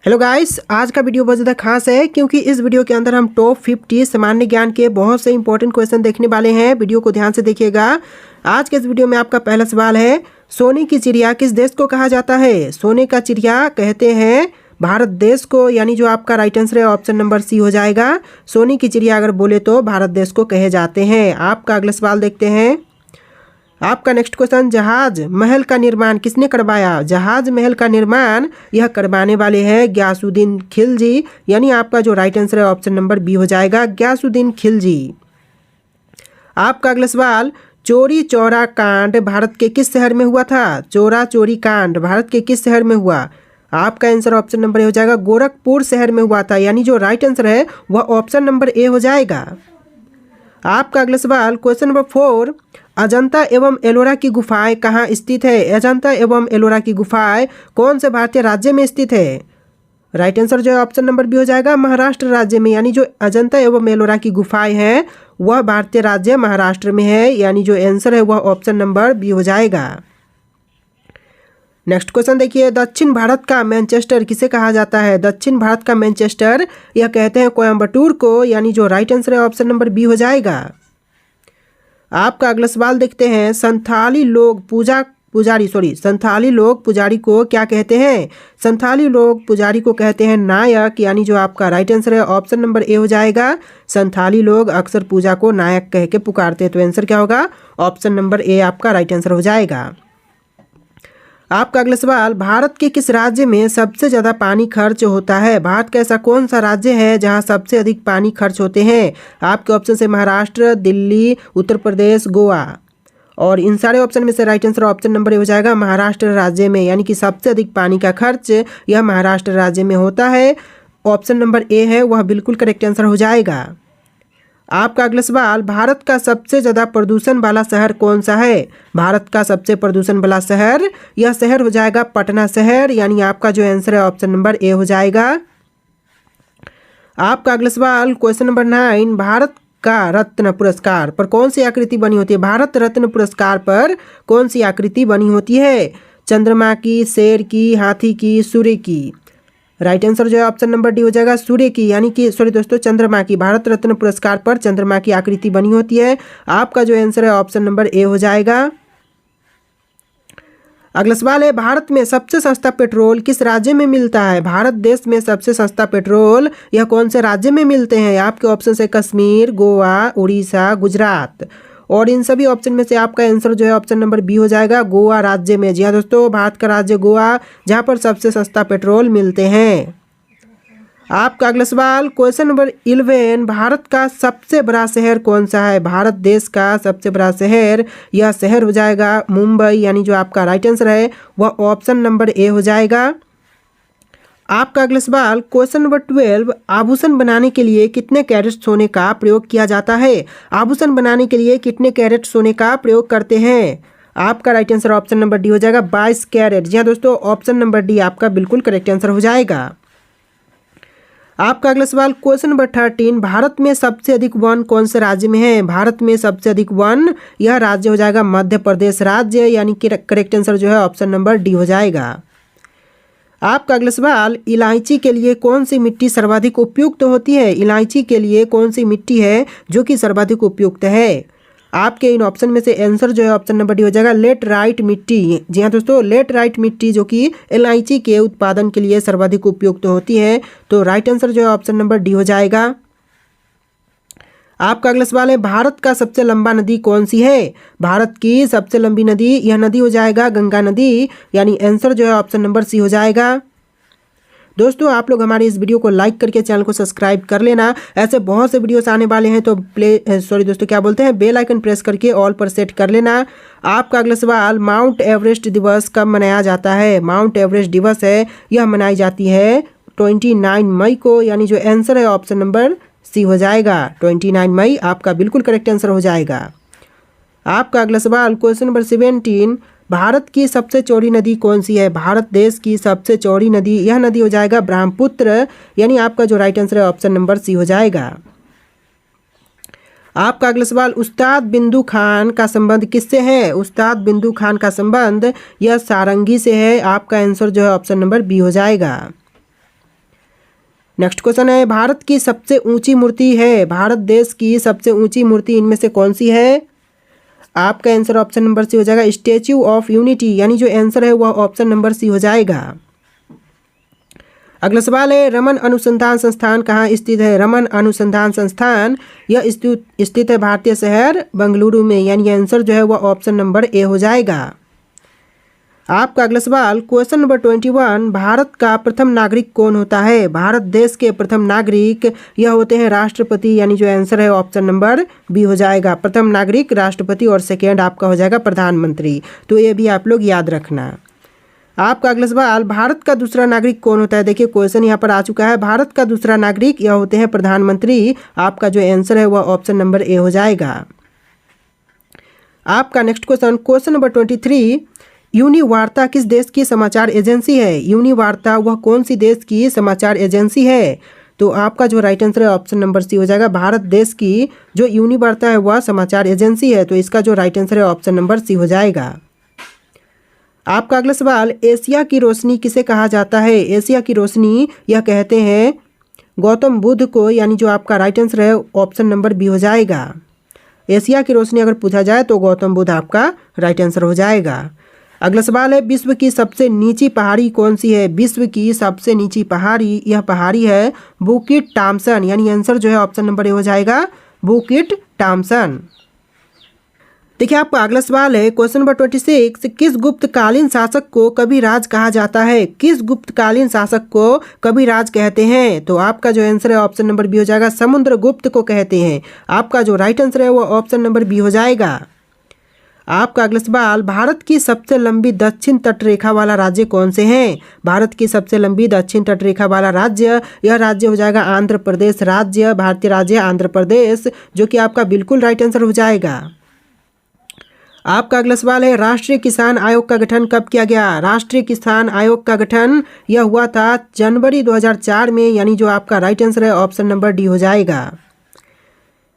Hello guys, आज का video बहुत ज़्यादा खास है क्योंकि इस वीडियो के अंदर हम टॉप 50 सामान्य ज्ञान के बहुत से इंपॉर्टेंट क्वेश्चन देखने वाले हैं। वीडियो को ध्यान से देखिएगा। आज के इस वीडियो में आपका पहला सवाल है, सोने की चिड़िया किस देश को कहा जाता है? सोने का चिड़िया कहते हैं भारत देश को, यानी जो आपका राइट आंसर है ऑप्शन नंबर सी हो जाएगा। सोने की चिड़िया अगर बोले तो भारत देश को कहे जाते हैं। आपका अगला सवाल देखते हैं। आपका नेक्स्ट क्वेश्चन, जहाज महल का निर्माण किसने करवाया? जहाज महल का निर्माण यह करवाने वाले हैं गयासुद्दीन खिलजी, यानी आपका जो राइट आंसर है ऑप्शन नंबर बी हो जाएगा, गयासुद्दीन खिलजी। आपका अगला सवाल, चोरी चौरा कांड भारत के किस शहर में हुआ था? चोरा चोरी कांड भारत के किस शहर में हुआ? आपका आंसर ऑप्शन नंबर ए हो जाएगा, गोरखपुर शहर में हुआ था, यानी जो राइट आंसर है वह ऑप्शन नंबर ए हो जाएगा। आपका अगला सवाल, क्वेश्चन नंबर 4, अजंता एवं एलोरा की गुफाएं कहाँ स्थित है? अजंता एवं एलोरा की गुफाएं कौन से भारतीय राज्य में स्थित है? राइट आंसर जो है ऑप्शन नंबर बी हो जाएगा, महाराष्ट्र राज्य में, यानी जो अजंता एवं एलोरा की गुफाएं हैं वह भारतीय राज्य महाराष्ट्र में है, यानी जो आंसर है वह ऑप्शन नंबर बी हो जाएगा। नेक्स्ट क्वेश्चन देखिए, दक्षिण भारत का मैनचेस्टर किसे कहा जाता है? दक्षिण भारत का मैनचेस्टर यह कहते हैं कोयम्बटूर को, यानी जो राइट आंसर है ऑप्शन नंबर बी हो जाएगा। आपका अगला सवाल देखते हैं, संथाली लोग पुजारी को क्या कहते हैं? संथाली लोग पुजारी को कहते हैं नायक, यानी जो आपका राइट आंसर है ऑप्शन नंबर ए हो जाएगा। संथाली लोग अक्सर पूजा को नायक कह के पुकारते हैं, तो आंसर क्या होगा? ऑप्शन नंबर ए आपका राइट आंसर हो जाएगा। आपका अगला सवाल, भारत के किस राज्य में सबसे ज़्यादा पानी खर्च होता है? भारत का ऐसा कौन सा राज्य है जहां सबसे अधिक पानी खर्च होते हैं? आपके ऑप्शन से महाराष्ट्र, दिल्ली, उत्तर प्रदेश, गोवा, और इन सारे ऑप्शन में से right answer option number A हो जाएगा, महाराष्ट्र राज्य में, यानी कि सबसे अधिक पानी का खर्च यह महाराष्ट्र राज्य में होता है। ऑप्शन नंबर ए है वह बिल्कुल करेक्ट आंसर हो जाएगा। आपका अगला सवाल, भारत का सबसे ज़्यादा प्रदूषण वाला शहर कौन सा है? भारत का सबसे प्रदूषण वाला शहर यह शहर हो जाएगा पटना शहर, यानी आपका जो आंसर है ऑप्शन नंबर ए हो जाएगा। आपका अगला सवाल, क्वेश्चन नंबर 9, भारत का रत्न पुरस्कार पर कौन सी आकृति बनी होती है? भारत रत्न पुरस्कार पर कौन सी आकृति बनी होती है? चंद्रमा की, शेर की, हाथी की, सूर्य की? राइट आंसर जो है ऑप्शन नंबर डी हो जाएगा, सूर्य की, यानी कि चंद्रमा की। भारत रत्न पुरस्कार पर चंद्रमा की आकृति बनी होती है। आपका जो आंसर है ऑप्शन नंबर ए हो जाएगा। अगला सवाल है, भारत में सबसे सस्ता पेट्रोल किस राज्य में मिलता है? भारत देश में सबसे सस्ता पेट्रोल यह कौन से राज्य में मिलते हैं? आपके ऑप्शन है कश्मीर, गोवा, उड़ीसा, गुजरात, और इन सभी ऑप्शन में से आपका आंसर जो है ऑप्शन नंबर बी हो जाएगा, गोवा राज्य में। जी हाँ दोस्तों, भारत का राज्य गोवा, जहाँ पर सबसे सस्ता पेट्रोल मिलते हैं। आपका अगला सवाल, क्वेश्चन नंबर 11, भारत का सबसे बड़ा शहर कौन सा है? भारत देश का सबसे बड़ा शहर यह शहर हो जाएगा मुंबई, यानी जो आपका राइट आंसर है वह ऑप्शन नंबर ए हो जाएगा। आपका अगला सवाल, क्वेश्चन नंबर 12, आभूषण बनाने के लिए कितने कैरेट सोने का प्रयोग किया जाता है? आभूषण बनाने के लिए कितने कैरेट सोने का प्रयोग करते हैं? आपका right answer option number D हो जाएगा, 22 कैरेट। जी हाँ दोस्तों, ऑप्शन नंबर डी आपका बिल्कुल करेक्ट आंसर हो जाएगा। आपका अगला सवाल, क्वेश्चन नंबर 13, भारत में सबसे अधिक वन कौन से राज्य में है? भारत में सबसे अधिक वन यह राज्य हो जाएगा मध्य प्रदेश राज्य, यानी कि करेक्ट आंसर जो है ऑप्शन नंबर डी हो जाएगा। आपका अगला सवाल, इलायची के लिए कौन सी मिट्टी सर्वाधिक उपयुक्त होती है? इलायची के लिए कौन सी मिट्टी है जो कि सर्वाधिक उपयुक्त है? आपके इन ऑप्शन में से आंसर जो है ऑप्शन नंबर डी हो जाएगा, लेटराइट मिट्टी। जी हाँ दोस्तों, लेटराइट मिट्टी जो कि इलायची के उत्पादन के लिए सर्वाधिक उपयुक्त होती है, तो राइट आंसर जो है ऑप्शन नंबर डी हो जाएगा। आपका अगला सवाल है, भारत का सबसे लंबा नदी कौन सी है? भारत की सबसे लंबी नदी यह नदी हो जाएगा गंगा नदी, यानी आंसर जो है ऑप्शन नंबर सी हो जाएगा। दोस्तों, आप लोग हमारे इस वीडियो को लाइक करके चैनल को सब्सक्राइब कर लेना। ऐसे बहुत से वीडियोस आने वाले हैं, तो बेल आइकन प्रेस करके ऑल पर सेट कर लेना। आपका अगला सवाल, माउंट एवरेस्ट दिवस कब मनाया जाता है? माउंट एवरेस्ट दिवस है यह मनाई जाती है 29 मई को, यानी जो आंसर है ऑप्शन नंबर सी हो जाएगा, 29 मई आपका बिल्कुल करेक्ट आंसर हो जाएगा। आपका अगला सवाल, क्वेश्चन नंबर 17, भारत की सबसे चौड़ी नदी कौन सी है? भारत देश की सबसे चौड़ी नदी यह नदी हो जाएगा ब्रह्मपुत्र, यानी आपका जो राइट आंसर है ऑप्शन नंबर सी हो जाएगा। आपका अगला सवाल, उस्ताद बिंदु खान का संबंध किससे है? उस्ताद बिंदु खान का संबंध यह सारंगी से है। आपका आंसर जो है ऑप्शन नंबर बी हो जाएगा। नेक्स्ट क्वेश्चन है, भारत की सबसे ऊंची मूर्ति है, भारत देश की सबसे ऊंची मूर्ति इनमें से कौन सी है? आपका आंसर ऑप्शन नंबर सी हो जाएगा, स्टैच्यू ऑफ यूनिटी, यानी जो आंसर है वह ऑप्शन नंबर सी हो जाएगा। अगला सवाल है, रमन अनुसंधान संस्थान कहाँ स्थित है? रमन अनुसंधान संस्थान यह स्थित है भारतीय शहर बेंगलुरु में, यानी आंसर जो है वह ऑप्शन नंबर ए हो जाएगा। आपका अगला सवाल, क्वेश्चन नंबर 21, भारत का प्रथम नागरिक कौन होता है? भारत देश के प्रथम नागरिक यह होते हैं राष्ट्रपति, यानी जो आंसर है ऑप्शन नंबर बी हो जाएगा। प्रथम नागरिक राष्ट्रपति और सेकेंड आपका हो जाएगा प्रधानमंत्री, तो ये भी आप लोग याद रखना। आपका अगला सवाल, भारत का दूसरा नागरिक कौन होता है? देखिए क्वेश्चन यहाँ पर आ चुका है, भारत का दूसरा नागरिक यह होते हैं प्रधानमंत्री। आपका जो आंसर है वह ऑप्शन नंबर ए हो जाएगा। आपका नेक्स्ट क्वेश्चन, क्वेश्चन नंबर 23, यूनिवार्ता किस देश की समाचार एजेंसी है? यूनिवार्ता वह कौन सी देश की समाचार एजेंसी है? तो आपका जो राइट आंसर है ऑप्शन नंबर सी हो जाएगा। भारत देश की जो यूनिवार्ता है वह समाचार एजेंसी है, तो इसका जो राइट आंसर है ऑप्शन नंबर सी हो जाएगा। आपका अगला सवाल, एशिया की रोशनी किसे कहा जाता है? एशिया की रोशनी यह कहते हैं गौतम बुद्ध को, यानी जो आपका राइट आंसर है ऑप्शन नंबर बी हो जाएगा। एशिया की रोशनी अगर पूछा जाए तो गौतम बुद्ध आपका राइट आंसर हो जाएगा। अगला सवाल है, विश्व की सबसे नीची पहाड़ी कौन सी है? विश्व की सबसे नीची पहाड़ी यह पहाड़ी है बुकिट टॉम्सन, यानी आंसर जो है ऑप्शन नंबर ए हो जाएगा बुकिट टॉम्सन। देखिए आपका अगला सवाल है, क्वेश्चन नंबर 26, किस गुप्तकालीन शासक को कविराज कहा जाता है? किस गुप्तकालीन शासक को कविराज कहते हैं? तो आपका जो आंसर है ऑप्शन नंबर बी हो जाएगा, समुद्रगुप्त को कहते हैं। आपका जो राइट आंसर है वो ऑप्शन नंबर बी हो जाएगा। आपका अगला सवाल, भारत की सबसे लंबी दक्षिण तटरेखा वाला राज्य कौन से हैं? भारत की सबसे लंबी दक्षिण तटरेखा वाला राज्य यह राज्य हो जाएगा आंध्र प्रदेश राज्य, भारतीय राज्य आंध्र प्रदेश, जो कि आपका बिल्कुल राइट आंसर हो जाएगा। आपका अगला सवाल है, राष्ट्रीय किसान आयोग का गठन कब किया गया? राष्ट्रीय किसान आयोग का गठन यह हुआ था जनवरी 2004 में, यानी जो आपका राइट आंसर है ऑप्शन नंबर डी हो जाएगा।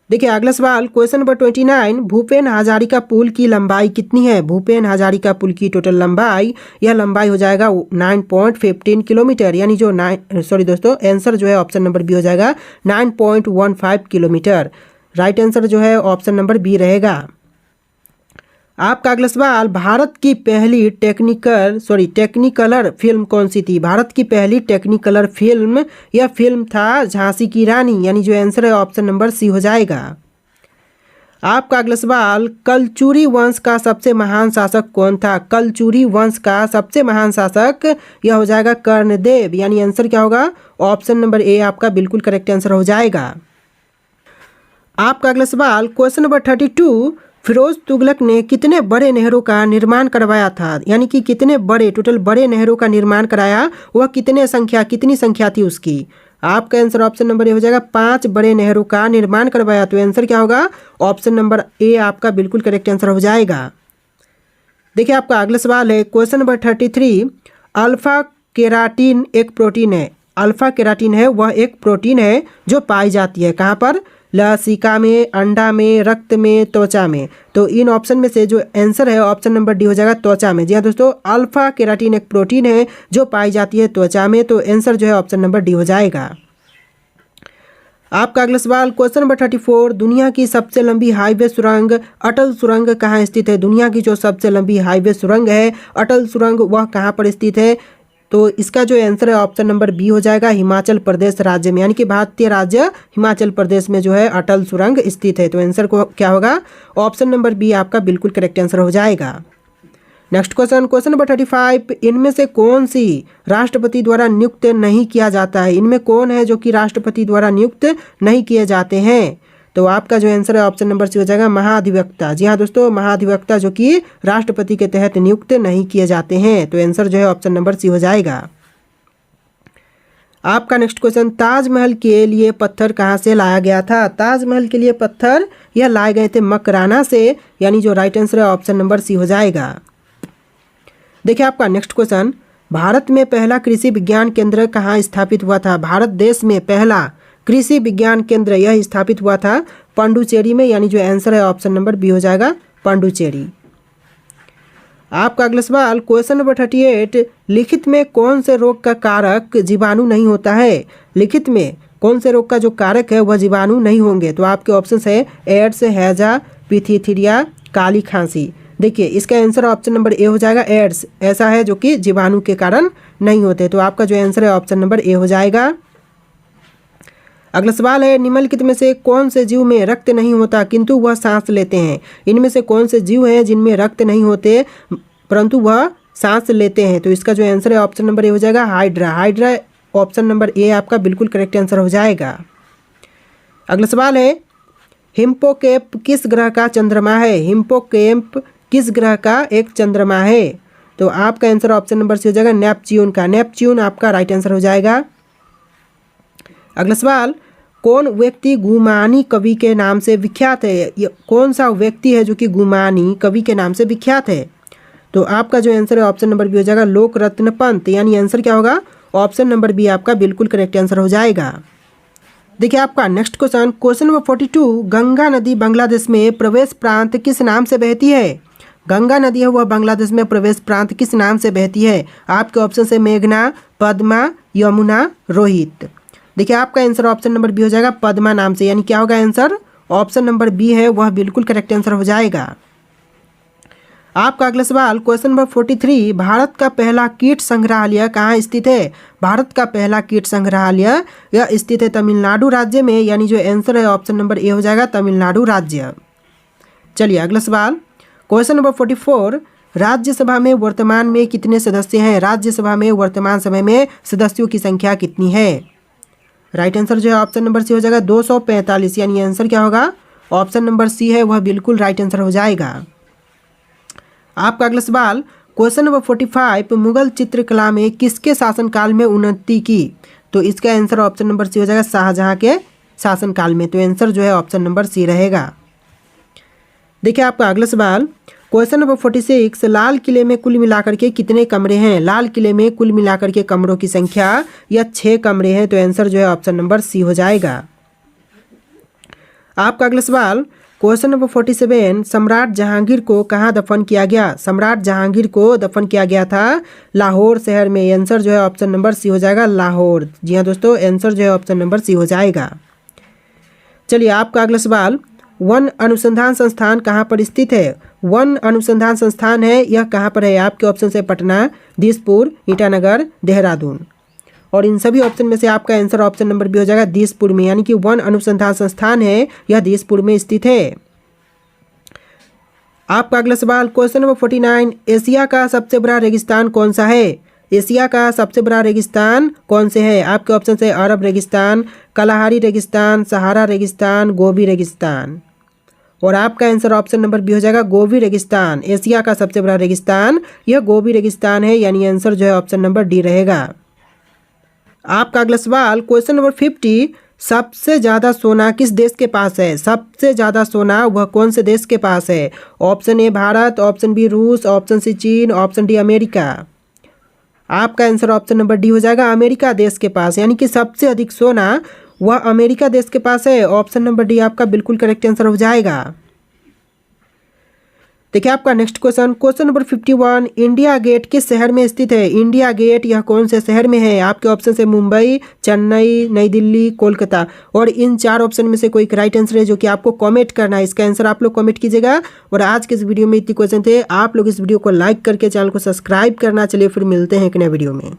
देखिए अगला सवाल, क्वेश्चन नंबर 29, भूपेन हजारिका पुल की लंबाई कितनी है? भूपेन हजारिका पुल की टोटल लंबाई यह लंबाई हो जाएगा 9.15 किलोमीटर, यानी जो आंसर जो है ऑप्शन नंबर बी हो जाएगा 9.15 किलोमीटर। राइट आंसर जो है ऑप्शन नंबर बी रहेगा। आपका अगला सवाल, भारत की पहली टेक्निकलर फिल्म कौन सी थी? भारत की पहली टेक्निकलर फिल्म यह फिल्म था झांसी की रानी, यानी जो आंसर है ऑप्शन नंबर सी हो जाएगा। आपका अगला सवाल, कलचुरी वंश का सबसे महान शासक कौन था? कलचुरी वंश का सबसे महान शासक यह हो जाएगा कर्णदेव, यानी आंसर क्या होगा ऑप्शन नंबर ए आपका बिल्कुल करेक्ट आंसर हो जाएगा। आपका अगला सवाल, क्वेश्चन नंबर 32, फिरोज तुगलक ने कितने बड़े नहरों का निर्माण करवाया था? यानी कि कितने बड़े टोटल बड़े नहरों का निर्माण कराया, वह कितनी संख्या थी उसकी? आपका आंसर ऑप्शन नंबर ए हो जाएगा 5 बड़े नहरों का निर्माण करवाया, तो आंसर क्या होगा ऑप्शन नंबर ए आपका बिल्कुल करेक्ट आंसर हो जाएगा। देखिए आपका अगला सवाल है, क्वेश्चन नंबर 33, अल्फा केराटिन एक प्रोटीन है। अल्फा केराटिन है वह एक प्रोटीन है जो पाई जाती है कहाँ पर? लसिका में, अंडा में, रक्त में, त्वचा में। तो इन ऑप्शन में से जो आंसर है ऑप्शन नंबर डी हो जाएगा त्वचा में। जी हाँ दोस्तों, अल्फा केराटिन एक प्रोटीन है जो पाई जाती है त्वचा में, तो आंसर जो है ऑप्शन नंबर डी हो जाएगा। आपका अगला सवाल, क्वेश्चन नंबर 34, दुनिया की सबसे लंबी हाईवे सुरंग अटल सुरंग कहाँ स्थित है? दुनिया की जो सबसे लंबी हाईवे सुरंग है अटल सुरंग वह कहाँ पर स्थित है? तो इसका जो आंसर है ऑप्शन नंबर बी हो जाएगा हिमाचल प्रदेश राज्य में, यानी कि भारतीय राज्य हिमाचल प्रदेश में जो है अटल सुरंग स्थित है। तो आंसर को क्या होगा ऑप्शन नंबर बी आपका बिल्कुल करेक्ट आंसर हो जाएगा। नेक्स्ट क्वेश्चन नंबर 35, इनमें से कौन सी राष्ट्रपति द्वारा नियुक्त नहीं किया जाता है? इनमें कौन है जो कि राष्ट्रपति द्वारा नियुक्त नहीं किए जाते हैं? तो आपका जो आंसर है ऑप्शन नंबर सी हो जाएगा महाधिवक्ता। जी हाँ दोस्तों, महाधिवक्ता जो कि राष्ट्रपति के तहत नियुक्त नहीं किए जाते हैं, तो आंसर जो है ऑप्शन नंबर सी हो जाएगा। आपका नेक्स्ट क्वेश्चन, ताजमहल के लिए पत्थर कहाँ से लाया गया था? ताजमहल के लिए पत्थर यह लाए गए थे मकराना से, यानी जो राइट आंसर है ऑप्शन नंबर सी हो जाएगा। देखिए आपका नेक्स्ट क्वेश्चन, भारत में पहला कृषि विज्ञान केंद्र कहाँ स्थापित हुआ था? भारत देश में पहला कृषि विज्ञान केंद्र यह स्थापित हुआ था पांडुचेरी में, यानी जो आंसर है ऑप्शन नंबर बी हो जाएगा पांडुचेरी। आपका अगला सवाल क्वेश्चन नंबर 38, लिखित में कौन से रोग का कारक जीवाणु नहीं होता है? लिखित में कौन से रोग का जो कारक है वह जीवाणु नहीं होंगे? तो आपके ऑप्शन है एड्स, हैजा, पिथीथिरिया, काली खांसी। देखिए इसका आंसर ऑप्शन नंबर ए हो जाएगा, एड्स ऐसा है जो कि जीवाणु के कारण नहीं होते। तो आपका जो आंसर है ऑप्शन नंबर ए हो जाएगा। अगला सवाल है निम्नलिखित में से कौन से जीव में रक्त नहीं होता किंतु वह सांस लेते हैं? इनमें से कौन से जीव हैं जिनमें रक्त नहीं होते परंतु वह सांस लेते हैं? तो इसका जो आंसर है ऑप्शन नंबर ए हो जाएगा, hydra. Hydra option number A आपका बिल्कुल करेक्ट आंसर हो जाएगा। अगला सवाल है हिप्पोकैम्प किस ग्रह का चंद्रमा है? हिप्पोकैम्प किस ग्रह का एक चंद्रमा है? तो आपका आंसर ऑप्शन नंबर सी हो जाएगा, नेपच्यून का। नेपच्यून आपका राइट आंसर हो जाएगा। अगला सवाल कौन व्यक्ति गुमानी कवि के नाम से विख्यात है? कौन सा व्यक्ति है जो कि गुमानी कवि के नाम से विख्यात है? तो आपका जो आंसर है ऑप्शन नंबर बी हो जाएगा, लोक रत्न पंत। यानी आंसर क्या होगा? ऑप्शन नंबर बी आपका बिल्कुल करेक्ट आंसर हो जाएगा। देखिए आपका नेक्स्ट क्वेश्चन नंबर 42, गंगा नदी बांग्लादेश में प्रवेश प्रांत किस नाम से बहती है? गंगा नदी है वह बांग्लादेश में प्रवेश प्रांत किस नाम से बहती है? आपके ऑप्शन है मेघना, पद्मा, यमुना, रोहित। देखिए आपका आंसर ऑप्शन नंबर बी हो जाएगा, पद्मा नाम से। यानी क्या होगा आंसर? ऑप्शन नंबर बी है वह बिल्कुल करेक्ट आंसर हो जाएगा। आपका अगला सवाल क्वेश्चन नंबर 43, भारत का पहला कीट संग्रहालय कहाँ स्थित है? भारत का पहला कीट संग्रहालय यह स्थित है तमिलनाडु राज्य में। यानी जो आंसर है ऑप्शन नंबर ए हो जाएगा, तमिलनाडु राज्य। चलिए अगला सवाल क्वेश्चन नंबर 44, राज्यसभा में वर्तमान में कितने सदस्य हैं? राज्यसभा में वर्तमान समय में सदस्यों की संख्या कितनी है? राइट आंसर जो है ऑप्शन नंबर सी हो जाएगा, 245। यानी आंसर क्या होगा? ऑप्शन नंबर सी है वह बिल्कुल राइट आंसर हो जाएगा। आपका अगला सवाल क्वेश्चन नंबर 45, मुगल चित्रकला में किसके शासनकाल में उन्नति की? तो इसका आंसर ऑप्शन नंबर सी हो जाएगा, शाहजहां के शासनकाल में। तो आंसर जो है ऑप्शन नंबर सी रहेगा। देखिए आपका अगला सवाल क्वेश्चन नंबर 46, लाल किले में कुल मिलाकर के कितने कमरे हैं? लाल किले में कुल मिलाकर के कमरों की संख्या या 6 कमरे हैं। तो आंसर जो है ऑप्शन नंबर सी हो जाएगा। आपका अगला सवाल क्वेश्चन नंबर 47, सम्राट जहांगीर को कहाँ दफन किया गया? सम्राट जहांगीर को दफन किया गया था लाहौर शहर में। आंसर जो है ऑप्शन नंबर सी हो जाएगा, लाहौर। जी हाँ दोस्तों, आंसर जो है ऑप्शन नंबर सी हो जाएगा। चलिए आपका अगला सवाल, वन अनुसंधान संस्थान कहाँ पर स्थित है? वन अनुसंधान संस्थान है यह कहाँ पर है? आपके ऑप्शन है पटना, दिसपुर, ईटानगर, देहरादून। और इन सभी ऑप्शन में से आपका आंसर ऑप्शन नंबर बी हो जाएगा, दिसपुर में। यानी कि वन अनुसंधान संस्थान है यह दिसपुर में स्थित है। आपका अगला सवाल क्वेश्चन नंबर 49, एशिया का सबसे बड़ा रेगिस्तान कौन सा है? एशिया का सबसे बड़ा रेगिस्तान कौन से है? आपके ऑप्शन है अरब रेगिस्तान, कलाहारी रेगिस्तान, सहारा रेगिस्तान, गोबी रेगिस्तान। और आपका आंसर ऑप्शन नंबर बी हो जाएगा, गोबी रेगिस्तान। एशिया का सबसे बड़ा रेगिस्तान यह गोबी रेगिस्तान है। यानी आंसर जो है ऑप्शन नंबर डी रहेगा। आपका अगला सवाल क्वेश्चन नंबर 50, सबसे ज़्यादा सोना किस देश के पास है? सबसे ज़्यादा सोना वह कौन से देश के पास है? Option A Bharat, option B रूस, ऑप्शन सी चीन, ऑप्शन डी अमेरिका। आपका आंसर ऑप्शन नंबर डी हो जाएगा, अमेरिका देश के पास। यानी कि सबसे अधिक सोना वह अमेरिका देश के पास है। ऑप्शन नंबर डी आपका बिल्कुल करेक्ट आंसर हो जाएगा। देखिए आपका next question number 51, India Gate किस शहर में स्थित है? इंडिया गेट यह कौन से शहर में है? आपके ऑप्शन है मुंबई, चेन्नई, नई दिल्ली, कोलकाता। और इन 4 ऑप्शन में से कोई एक राइट आंसर है जो कि आपको कमेंट करना है। इसका आंसर आप लोग कमेंट कीजिएगा। और आज के इस वीडियो में इतने क्वेश्चन थे। आप लोग इस वीडियो को लाइक करके चैनल को सब्सक्राइब करना। चलिए फिर मिलते हैं एक नए वीडियो में।